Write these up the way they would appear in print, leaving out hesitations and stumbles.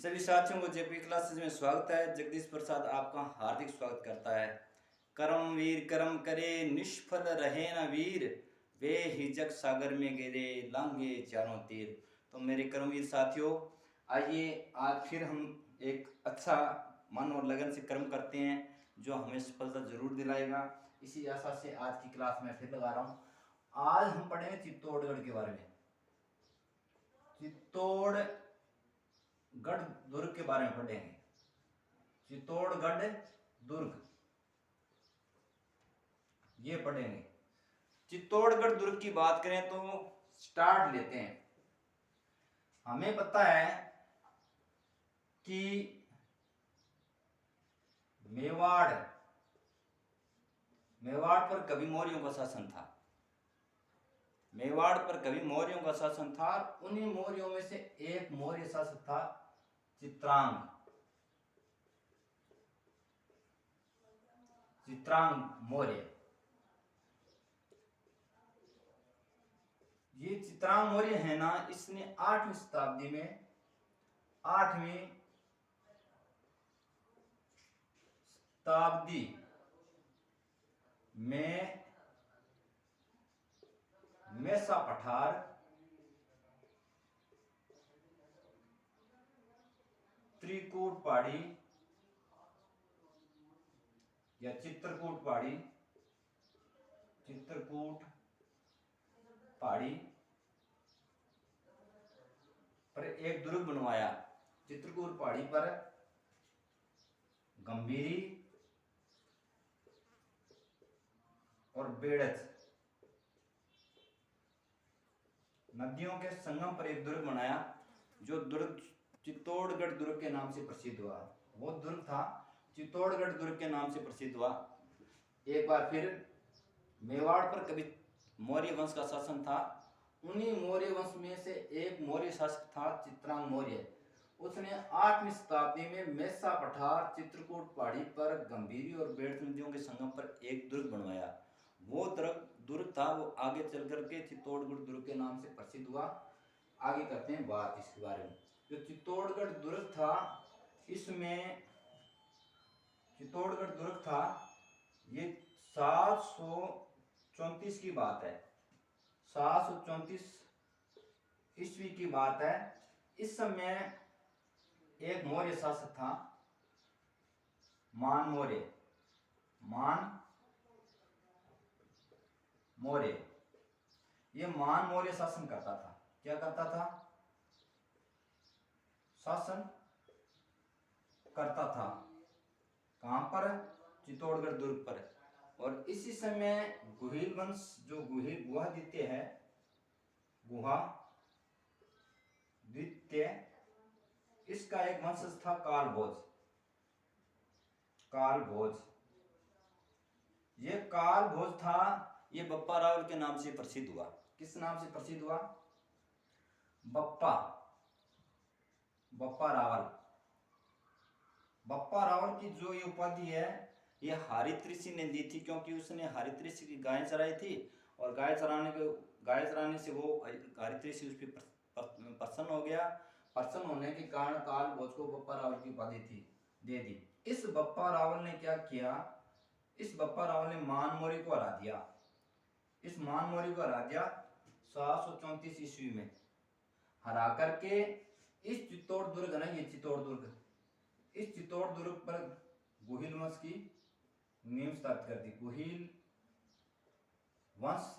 सभी साथियों को जेपी क्लासेस में स्वागत है। जगदीश प्रसाद आपका हार्दिक स्वागत करता है। कर्मवीर कर्म करे निष्फल रहे न वीर, वे हिजक सागर में गिरे लांगे चारों तीर। तो मेरे कर्मवीर साथियों, आइए आज फिर हम एक अच्छा मन और लगन से कर्म करते हैं जो हमें सफलता जरूर दिलाएगा। इसी आशा से आज की क्लास में फिर लगा रहा हूँ। आज हम पढ़ेंगे चित्तौड़गढ़ के बारे में। चित्तौड़गढ़ दुर्ग के बारे में पढ़ेंगे। चित्तौड़गढ़ दुर्ग ये पढ़ेंगे। चित्तौड़गढ़ दुर्ग की बात करें तो स्टार्ट लेते हैं। हमें पता है कि मेवाड़ पर कभी मौर्यों का शासन था। मेवाड़ पर कभी मौर्यों का शासन था। उन्हीं मौर्यों में से एक मौर्य शासक था चित्रांग मौर्य। ये चित्रांग मौर्य है ना, इसने 8वीं शताब्दी में 8वीं शताब्दी में मेसा पठार, त्रिकूट पहाड़ी या चित्रकूट पहाड़ी पर एक दुर्ग बनवाया। चित्रकूट पहाड़ी पर गंभीरी और बेड़च नदियों के संगम पर एक दुर्ग बनाया, जो दुर्ग चित्तौड़गढ़ दुर्ग के नाम से प्रसिद्ध हुआ। वो दुर्ग था चित्तौड़गढ़ दुर्ग के नाम से प्रसिद्ध हुआ। एक बार फिर मेवाड़ पर कभी मौर्य वंश का शासन था। उन्हीं मौर्य वंश में से एक मौर्य शासक था चित्रांग मौर्य। उसने 8वीं शताब्दी में मेसा पठार, चित्रकूट पहाड़ी पर गंभीरी और बेड़च नदियों के संगम पर एक दुर्ग बनवाया। वो दुर्ग था, वो आगे चल करके चित्तौड़गढ़ दुर्ग के नाम से प्रसिद्ध हुआ। आगे करते हैं बात इसके बारे में। जो चित्तौड़गढ़ दुर्ग था, इसमें चित्तौड़गढ़ दुर्ग था, ये 734 की बात है। 734 ईस्वी की बात है। इस समय एक मौर्य शासक था मान मौर्य। ये मान मौर्य शासन करता था। क्या करता था? शासन करता था। कहां पर? चित्तौड़गढ़ दुर्ग पर। और इसी समय गुहिल वंश, जो गुहादित्य है, गुहादित्य, इसका एक वंशज था कालभोज। ये कालभोज था, ये बप्पा रावल के नाम से प्रसिद्ध हुआ। किस नाम से प्रसिद्ध हुआ? बप्पा रावल की जो ये उपाधि है, ये हरित ऋषि ने दी थी, क्योंकि उसने हरित ऋषि की गायें चराई थी। और गाय चराने से वो हरित ऋषि उस पर प्रसन्न हो गया। प्रसन्न होने के कारण कालभोज को बप्पा रावल की उपाधि दे दी। इस बप्पा रावल ने क्या किया? इस बप्पा रावल ने मान मौर्य को हरा दिया। 734 ईस्वी में हरा करके इस चित्तौड़ दुर्ग है ना, ये चित्तौड़ दुर्ग, इस चित्तौड़ दुर्ग पर गुहिल वंश की नींव स्थापित कर दी। गुहिल वंश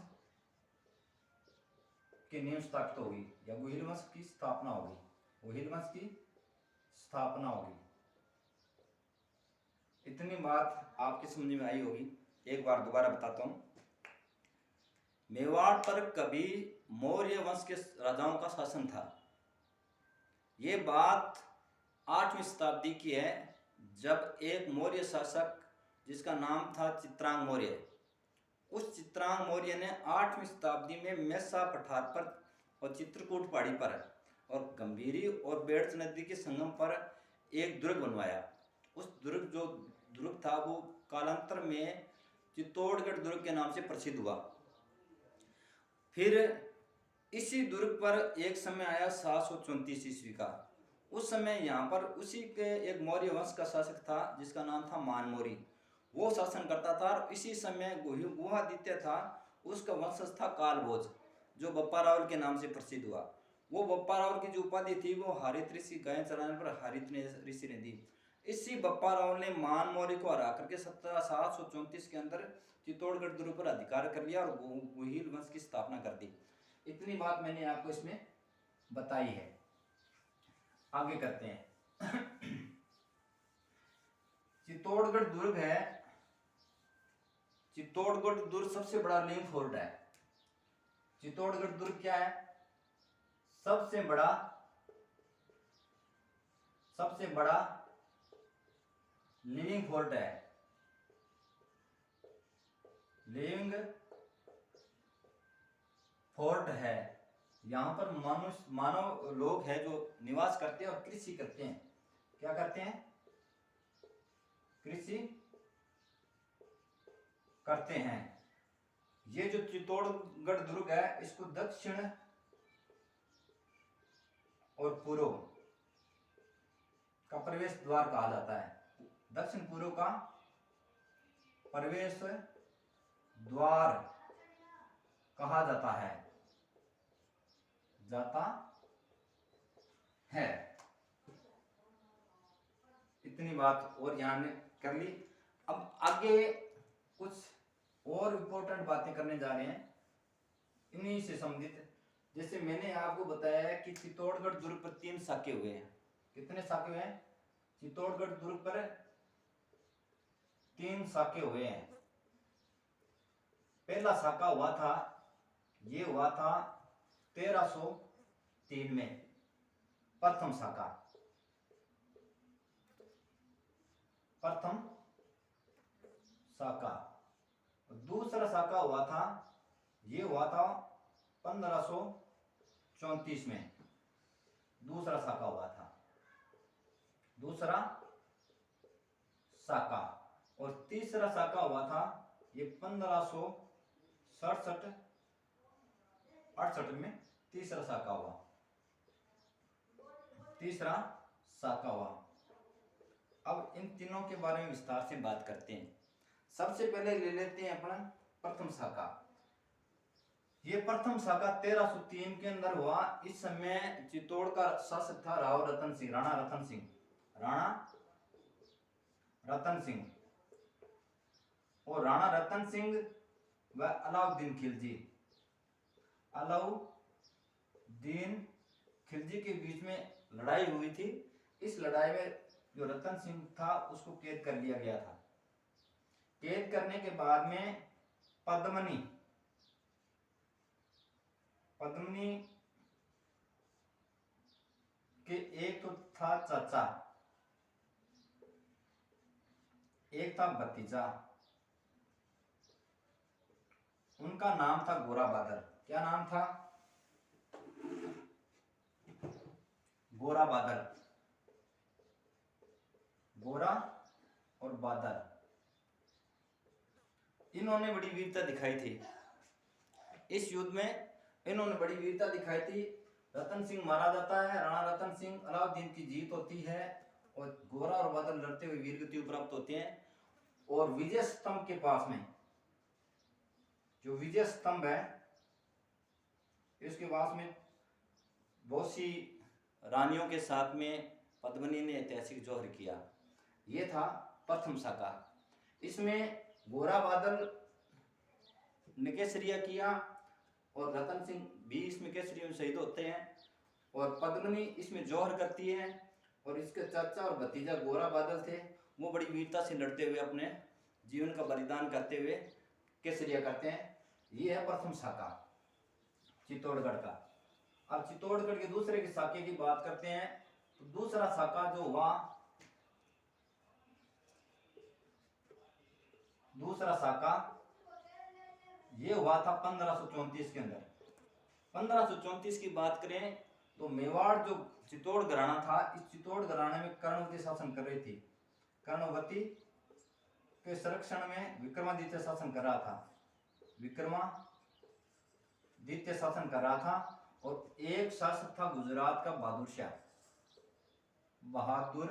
की नींव स्थापित होगी या गुहिल वंश की स्थापना होगी। इतनी बात आपकी समझ में आई होगी। एक बार दोबारा बताता हूं। मेवाड़ पर कभी मौर्य वंश के राजाओं का शासन था। ये बात 8वीं शताब्दी की है, जब एक मौर्य शासक जिसका नाम था चित्रांग मौर्य, उस चित्रांग मौर्य ने 8वीं शताब्दी में मेसा पठार पर और चित्रकूट पहाड़ी पर और गंभीरी और बेड़च नदी के संगम पर एक दुर्ग बनवाया। उस दुर्ग था, वो कालांतर में चित्तौड़गढ़ दुर्ग के नाम से प्रसिद्ध हुआ। फिर इसी दुर्ग पर एक समय आया 734 ईस्वी का। उस समय यहाँ पर उसी के एक मौर्य वंश का शासक था जिसका नाम था मानमोरी, वो शासन करता था। और इसी समय गुहादित्य था, उसका वंशज था कालभोज, जो बप्पा रावल के नाम से प्रसिद्ध हुआ। वो बप्पा रावल की जो उपाधि थी वो हरित ऋषि, गाय चराने पर हरित ऋषि ने दी। इसी बप्पा रावल ने मान मौर्य को हरा करके 1734 के अंदर चित्तौड़गढ़ दुर्ग पर अधिकार कर लिया और गुहिल वंश की स्थापना कर दी। इतनी बात मैंने आपको इसमें बताई है। आगे करते हैं। चित्तौड़गढ़ दुर्ग है, चित्तौड़गढ़ दुर्ग सबसे बड़ा लिंक फोर्ट है। चित्तौड़गढ़ दुर्ग क्या है? सबसे बड़ा लिविंग फोर्ट है। लिविंग फोर्ट है। यहाँ पर मानव लोग हैं जो निवास करते हैं और कृषि करते हैं। क्या करते हैं? कृषि करते हैं। ये जो चित्तौड़गढ़ दुर्ग है इसको दक्षिण और पूर्व का प्रवेश द्वार कहा जाता है। दक्षिण पूर्व का प्रवेश द्वार कहा जाता है इतनी बात और यहाँ ने कर ली। अब आगे कुछ और इम्पोर्टेंट बातें करने जा रहे हैं इन्हीं से संबंधित। जैसे मैंने आपको बताया है कि चित्तौड़गढ़ दुर्ग पर 3 साके हुए हैं। कितने साके हुए हैं? चित्तौड़गढ़ दुर्ग पर 3 साके हुए हैं। पहला साका हुआ था, ये हुआ था 1303 में, प्रथम साका। दूसरा साका हुआ था, ये हुआ था 1534 में, दूसरा साका हुआ था, दूसरा साका। और तीसरा साका हुआ था ये 1567-68 में, तीसरा साका हुआ, तीसरा साका हुआ। अब इन तीनों के बारे में विस्तार से बात करते हैं। सबसे पहले ले लेते हैं अपना प्रथम शाखा। ये प्रथम शाखा 1303 के अंदर हुआ। इस समय चित्तौड़ का शासक था राव रतन सिंह, राणा रतन सिंह, राणा रतन सिंह। और राणा रतन सिंह व अलाउद्दीन खिलजी, अलाउद्दीन खिलजी के बीच में लड़ाई हुई थी। इस लड़ाई में जो रतन सिंह था उसको कैद कर लिया गया था। कैद करने के बाद में पद्मनी के एक तो था चाचा, एक था भतीजा, उनका नाम था गोरा बादल। क्या नाम था? गोरा बादल, गोरा और बादल। इन्होंने बड़ी वीरता दिखाई थी इस युद्ध में, इन्होंने बड़ी वीरता दिखाई थी। रतन सिंह मारा जाता है, राणा रतन सिंह, अलाउद्दीन की जीत होती है और गोरा और बादल लड़ते हुए वीरगति प्राप्त होते हैं। और विजय स्तंभ के पास में, जो विजय स्तंभ है इसके पास में बहुत सी रानियों के साथ में पद्मनी ने ऐतिहासिक जौहर किया। ये था प्रथम शाखा। इसमें गोरा बादल ने केसरिया किया और रतन सिंह भी इसमें केसरिया में शहीद होते हैं। और पद्मनी इसमें जौहर करती है और इसके चाचा और भतीजा गोरा बादल थे, वो बड़ी वीरता से लड़ते हुए अपने जीवन का बलिदान करते हुए केसरिया करते हैं। ये है प्रथम शाखा चित्तौड़गढ़ का। अब चित्तौड़गढ़ के दूसरे के शाखे की बात करते हैं। तो दूसरा शाखा जो हुआ, दूसरा शाखा ये हुआ था 1534 के अंदर। 1534 की बात करें तो मेवाड़ जो चित्तौड़ घराना था, इस चित्तौड़ घराने में कर्णवती शासन कर रही थी। कर्णवती के संरक्षण में विक्रमादित्य शासन कर रहा था, विक्रमादित्य शासन कर रहा था। और एक शासक था गुजरात का बहादुर शाह, बहादुर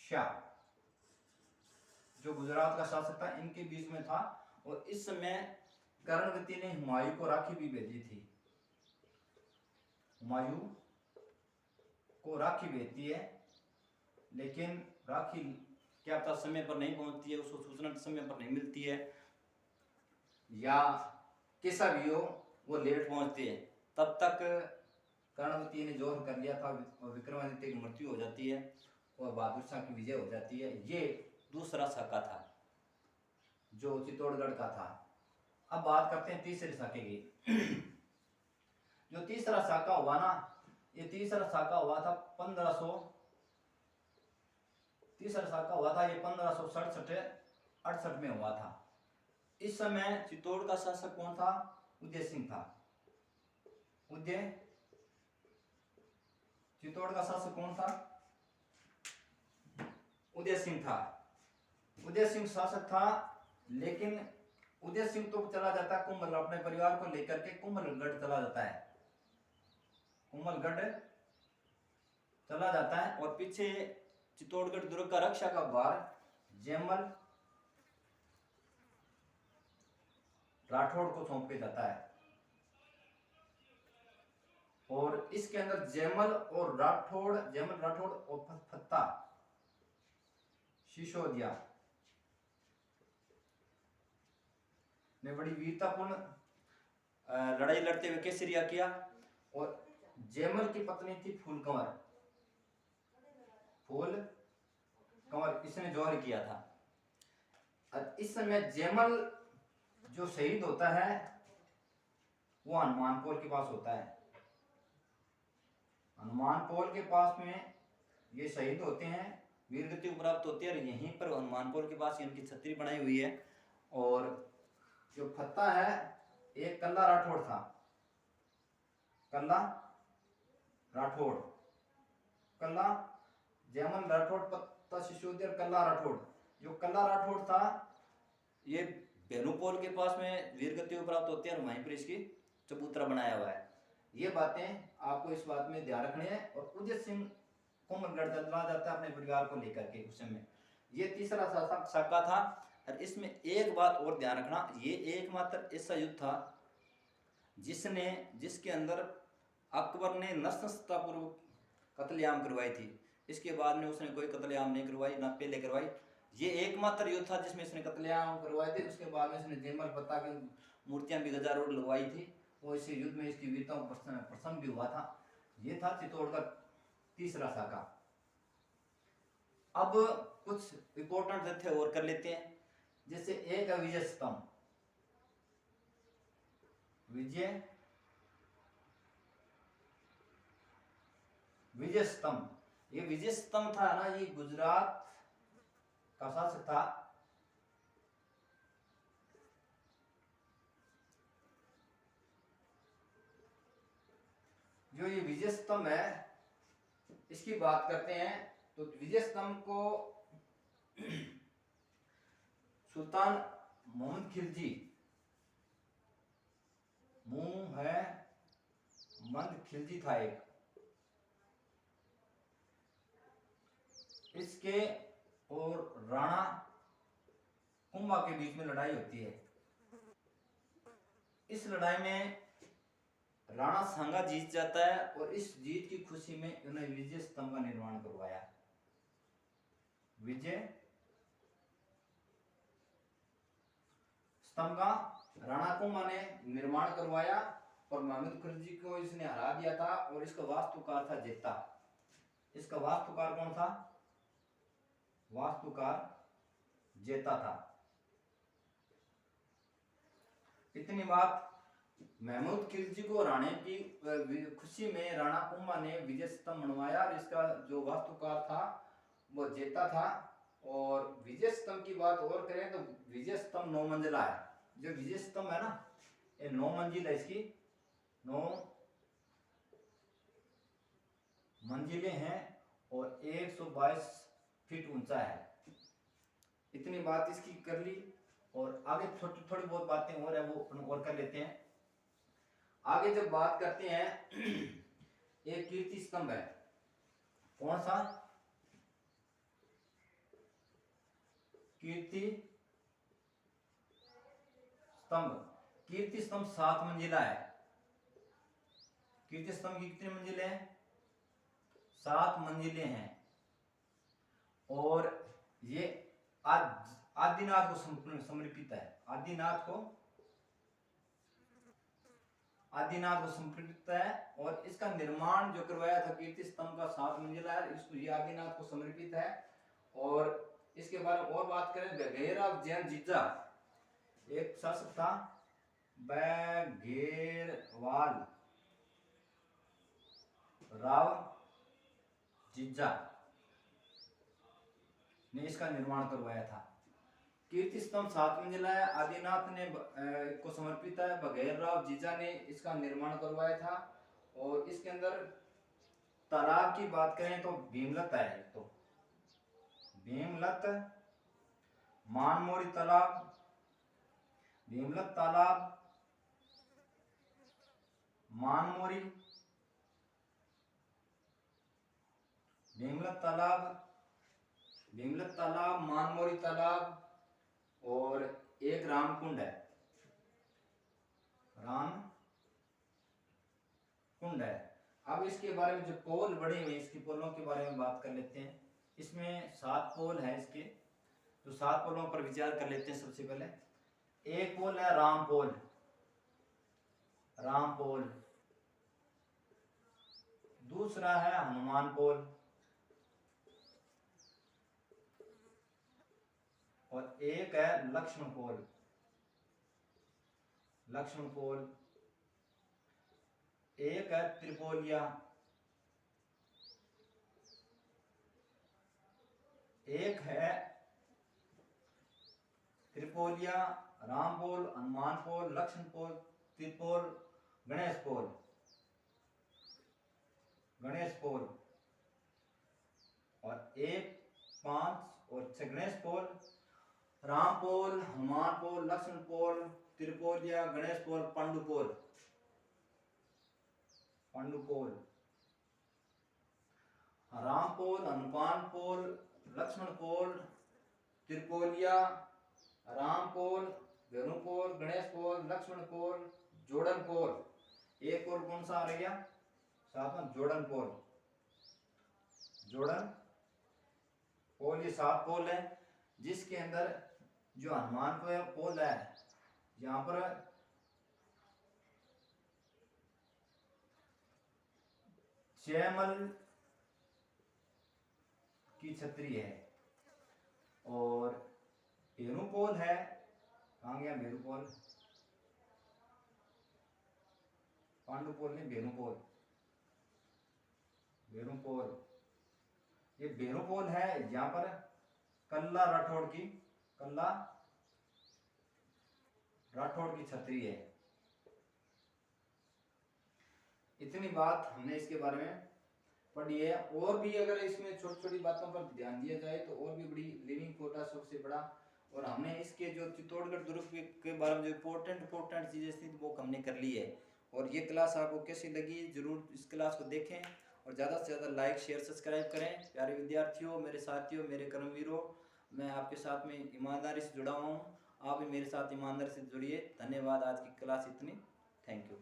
शाह जो गुजरात का शासक था, इनके बीच में था। और इस समय कर्णवती ने हुमायूं को राखी भी भेजी थी। हुमायूं को राखी भेजती है, लेकिन राखी क्या पता समय पर नहीं पहुंचती है, उसको सूचना समय पर नहीं मिलती है, या कैसा भी हो वो लेट पहुंचती है। तब तक कर्णवती ने जोर कर लिया था और विक्रमादित्य की मृत्यु हो जाती है और बहादुर शाह की विजय हो जाती है। ये दूसरा साका था जो चित्तौड़गढ़ का था। अब बात करते हैं तीसरे साके की। जो तीसरा साका हुआ ना, ये तीसरा साका हुआ था 1567-68 में हुआ था। इस समय चित्तौड़ का शासक कौन था? उदय सिंह था। चित्तौड़ का शासक कौन था? उदय सिंह था। उदय सिंह शासक था, लेकिन उदय सिंह तो चला जाता है कुंभल, अपने परिवार को लेकर के कुंभलगढ़ चला जाता है। कुंभलगढ़ चला जाता है और पीछे चित्तौड़गढ़ दुर्ग का रक्षा का भार जयमल राठौड़ को सौंप के जाता है। और इसके अंदर जयमल राठौड़ और फत्ता सिसोदिया ने बड़ी वीरतापूर्ण लड़ाई लड़ते हुए केसरिया किया। और जयमल की पत्नी थी फूल कंवर, इसने जौहर किया था। और इस समय जयमल जो शहीद होता है वो हनुमानपोल के पास होता है। हनुमानपोल के पास में ये शहीद होते हैं, वीरगति प्राप्त होती है। और यहीं पर हनुमानपोल के पास इनकी छतरी बनाई हुई है। और जो फत्ता है एक कल्ला राठौड़ था, जयमल राठौड़, पत्ता सिसोदिया और कल्ला राठौड़। जो कल्ला राठौड़ था ये बेनूपोल के पास में वीरगति प्राप्त होती है और वहीं पर इसकी चबूतरा बनाया हुआ है। ये बातें आपको इस बात में ध्यान रखनी है। और उदय सिंह कुंभलगढ़ चला जाता है अपने परिवार को लेकर के उस समय। ये तीसरा साका था। और इसमें एक बात और ध्यान रखना, ये एकमात्र ऐसा युद्ध था जिसके अंदर अकबर ने नस्यतापूर्वक कत्लेआम करवाई थी। इसके बाद में उसने कोई कत्लेआम नहीं करवाई, ना पहले करवाई। ये एकमात्र युद्ध था जिसमें इसने कत्लेआम करवाए थे। उसके बाद में इसने जयमल पत्ता की मूर्तियां भी गजारोड़ लगवाई थी। और इस युद्ध में इसकी वीरता प्रसन्न भी हुआ था। ये था चित्तौड़ का तीसरा साका। अब कुछ इंपॉर्टेंट तथ्य और कर लेते हैं। जैसे एक है विजय स्तंभ। ये विजय स्तंभ था ना, ये गुजरात का शासक था। जो ये विजय स्तंभ है इसकी बात करते हैं तो विजय स्तंभ को सुल्तान मोहम्मद खिलजी था एक, इसके और राणा कुंभा के बीच में लड़ाई होती है। इस लड़ाई में राणा सांगा जीत जाता है और इस जीत की खुशी में उन्होंने विजय स्तंभ का निर्माण करवाया। विजय स्तंभ का राणा कुंभा ने निर्माण करवाया और मोहम्मद खिलजी को इसने हरा दिया था। और इसका वास्तुकार था जेता। इसका वास्तुकार कौन था? वास्तुकार जेता था। इतनी बात, महमूद खिलजी को हराने की खुशी में राणा कुंभा ने विजय स्तंभ बनवाया और इसका जो वास्तुकार था वो जेता था। और विजय स्तंभ की बात और करें तो विजय स्तंभ 9 मंजिला है। जो विजय स्तंभ है ना, ये 9 मंजिल है। इसकी 9 मंजिलें हैं और 122 फीट ऊंचा है। इतनी बात इसकी कर ली। और आगे थोड़ी बहुत बातें और है वो और कर लेते हैं। आगे जब बात करते हैं एक कीर्ति स्तंभ है। कौन सा? कीर्ति स्तंभ। कीर्ति स्तंभ 7 मंजिला है। कीर्ति स्तंभ की कितनी मंजिलें हैं? 7 मंजिलें हैं। और ये आदिनाथ को समर्पित है। आदिनाथ को समर्पित है। और इसका निर्माण जो करवाया था कीर्ति स्तंभ का 7 मंजिला है, इसको ये आदिनाथ को समर्पित है। और इसके बारे में और बात करें, बघेरराव जैन जीजा एक शासक था, बघेरवाल राव जीजा ने इसका निर्माण करवाया था। कीर्ति स्तंभ 7 मंजिला है, आदिनाथ ने को समर्पित है, बघेरराव जीजा ने इसका निर्माण करवाया था। और इसके अंदर तालाब की बात करें तो भीमलत है। तो भीमलत, मानमोरी तालाब, भीमलत तालाब, मानमोरी, भीमलत तालाब, मानमोरी तालाब, और एक रामकुंड है, रामकुंड है। अब इसके बारे में जो पोल बड़े हुए, इसके पोलों के बारे में बात कर लेते हैं। इसमें 7 पोल है इसके, तो 7 पोलों पर विचार कर लेते हैं। सबसे पहले एक पोल है रामपोल, रामपोल। दूसरा है हनुमान पोल, और एक है लक्ष्मण पोल, लक्ष्मण पोल। एक है त्रिपोलिया, एक है त्रिपोलिया, रामपोल, हनुमान पोल, लक्ष्मण पोल, त्रिपोल, गणेश पोल, गणेश पोल। और 1, 5 और 6 गणेश पोल, रामपोल, हनुमान पोल, लक्ष्मण पोल, त्रिपोलिया, गणेश पोल, पांडुपोल, पांडुपोल। रामपोल, हनुमान पोल, लक्ष्मण पोल, त्रिपोलिया, रामपोल, वेणुपोल, गणेश पोल, लक्ष्मण पोल, जोड़न पोल। एक पोल कौन सा आ गया? 7वां जोड़न पोल, जोड़न पोल। ये 7 पोल है, जिसके अंदर जो हनुमान पोल है, यहाँ पर जयमल की छतरी है। और भेरूपोल है, कहाँ गया भेरूपोल? पांडुपोल नहीं, भेरूपोल, भेरूपोल। ये भेरूपोल है, यहाँ पर कल्ला राठौड़ की, कल्ला राठौड़ की छतरी है। इतनी बात हमने इसके बारे में पढ़ी है। और भी अगर इसमें छोटी छोटी बातों पर ध्यान दिया जाए तो और भी बड़ी लिविंग कोटा सबसे बड़ा। और हमने इसके जो चित्तौड़गढ़ दुर्ग के बारे में जो इम्पोर्टेंट चीजें थी वो हमने कर ली है। और ये क्लास आपको कैसी लगी, जरूर इस क्लास को देखें और ज़्यादा से ज़्यादा लाइक शेयर सब्सक्राइब करें। प्यारे विद्यार्थियों, मेरे साथियों, मेरे कर्मवीरों, मैं आपके साथ में ईमानदारी से जुड़ा हुआ हूँ, आप भी मेरे साथ ईमानदारी से जुड़िए। धन्यवाद। आज की क्लास इतनी। Thank you.